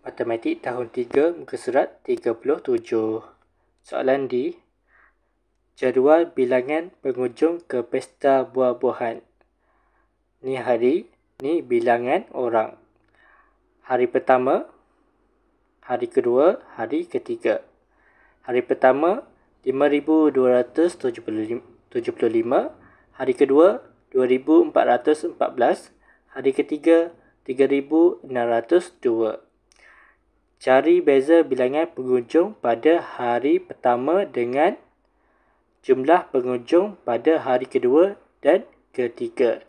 Matematik tahun 3 muka surat 37. Soalan D. Jadual bilangan pengunjung ke pesta buah-buahan. Ni hari, ni bilangan orang. Hari pertama, hari kedua, hari ketiga. Hari pertama 5275, hari kedua 2414, hari ketiga 3602. Cari beza bilangan pengunjung pada hari pertama dengan jumlah pengunjung pada hari kedua dan ketiga.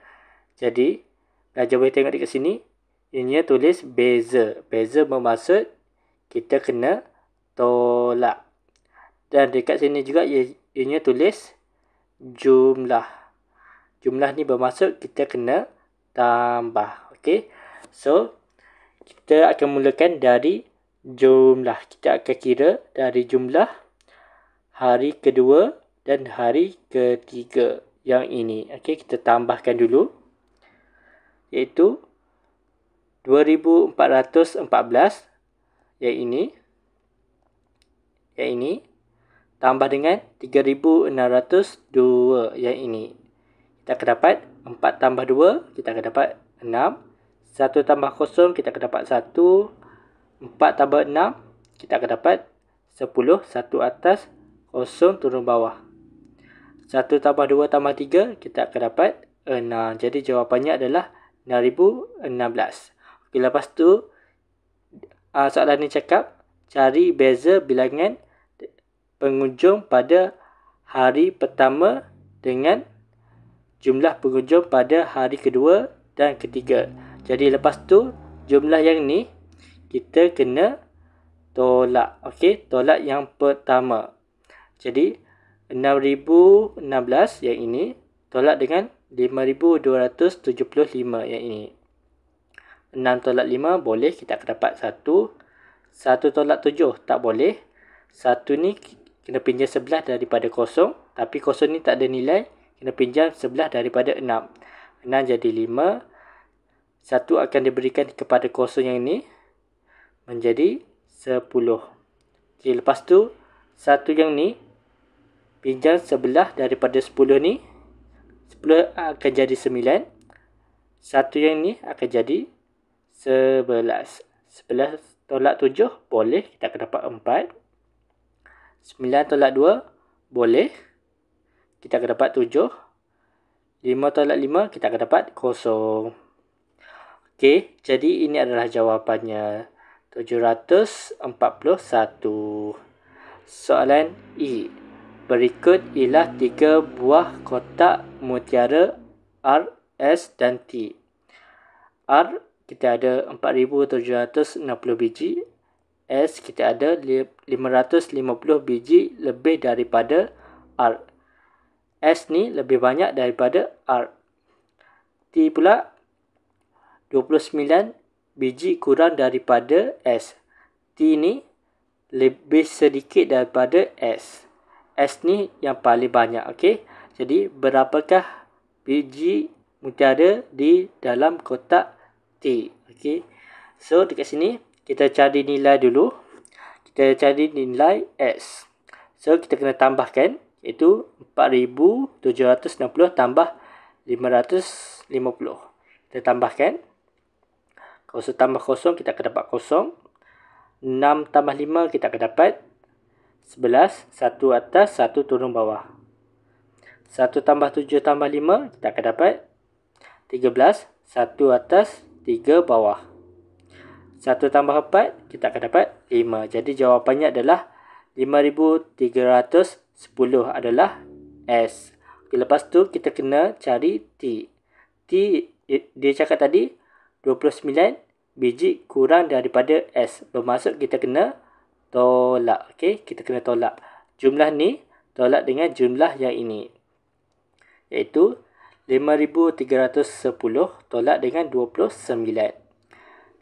Jadi, belajar boleh tengok dekat sini. Ini tulis beza. Beza bermaksud kita kena tolak. Dan dekat sini juga ini tulis jumlah. Jumlah ni bermaksud kita kena tambah. Okay. So, kita akan mulakan dari jumlah. Kita akan kira dari jumlah hari kedua dan hari ketiga yang ini. Okey, kita tambahkan dulu. Iaitu 2414 yang ini. Yang ini tambah dengan 3602 yang ini. Kita akan dapat 4 tambah 2, kita akan dapat 6. 1 tambah 0, kita akan dapat 1. 4 tambah 6, kita akan dapat 10. 1 atas, 0 turun bawah. 1 tambah 2 tambah 3, kita akan dapat 6. Jadi jawapannya adalah 6016. Okay, lepas tu, soalan ni cakap, cari beza bilangan pengunjung pada hari pertama dengan jumlah pengunjung pada hari kedua dan ketiga. Jadi lepas tu, jumlah yang ni, kita kena tolak. Okey, tolak yang pertama. Jadi 6016 yang ini tolak dengan 5275 yang ini. 6 tolak 5 boleh, kita akan dapat 1. 1 tolak 7 tak boleh. 1 ni kena pinjam sebelah daripada 0, tapi 0 ni tak ada nilai, kena pinjam sebelah daripada 6. 6 jadi 5. 1 akan diberikan kepada 0 yang ini menjadi 10. Okay, lepas tu 1 yang ni pinjam sebelah daripada 10 ni, 10 akan jadi 9. 1 yang ni akan jadi 11. 11 tolak 7 boleh, kita akan dapat 4. 9 tolak 2 boleh, kita akan dapat 7. 5 tolak 5 kita akan dapat 0. Okey, jadi ini adalah jawapannya. 741. Soalan E. Berikut ialah 3 buah kotak mutiara R, S dan T. R kita ada 4760 biji. S kita ada 550 biji lebih daripada R. S ni lebih banyak daripada R. T pula 29 biji kurang daripada S. T ni lebih sedikit daripada S. S ni yang paling banyak. Okey. Jadi berapakah biji mutiara di dalam kotak T? Okey. So dekat sini kita cari nilai dulu. Kita cari nilai S. So kita kena tambahkan, iaitu 4760 tambah 550. Kita tambahkan. 0 tambah 0 kita akan dapat 0. 6 tambah 5 kita akan dapat 11. 1 atas, 1 turun bawah. 1 tambah 7 tambah 5 kita akan dapat 13. 1 atas, 3 bawah. 1 tambah 4 kita akan dapat 5. Jadi jawapannya adalah 5310 adalah S. Okay, lepas tu kita kena cari T. T dia cakap tadi 29 biji kurang daripada S. Bermaksud kita kena tolak. Okey, kita kena tolak. Jumlah ni tolak dengan jumlah yang ini. Iaitu 5310 tolak dengan 29.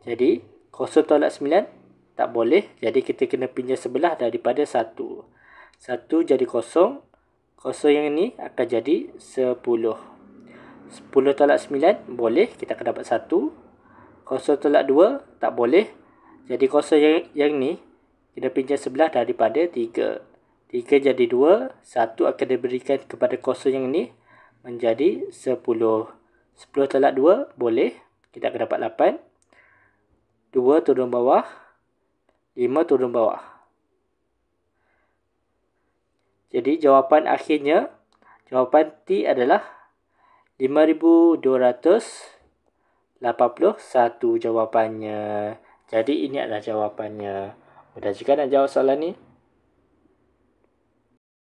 Jadi 0 tolak 9 tak boleh. Jadi kita kena pinjam sebelah daripada 1. 1 jadi 0. 0 yang ini akan jadi 10. 10 tolak 9 boleh, kita akan dapat 1. 0 tolak 2 tak boleh. Jadi kosong yang ni kena pinjam sebelah daripada 3. 3 jadi 2. 1 akan diberikan kepada kosong yang ni menjadi 10. 10 tolak 2 boleh. Kita akan dapat 8. 2 turun bawah. 5 turun bawah. Jadi jawapan akhirnya, jawapan T adalah 5,281 jawapannya. Jadi ini adalah jawapannya. Mudah juga nak jawab soalan ni.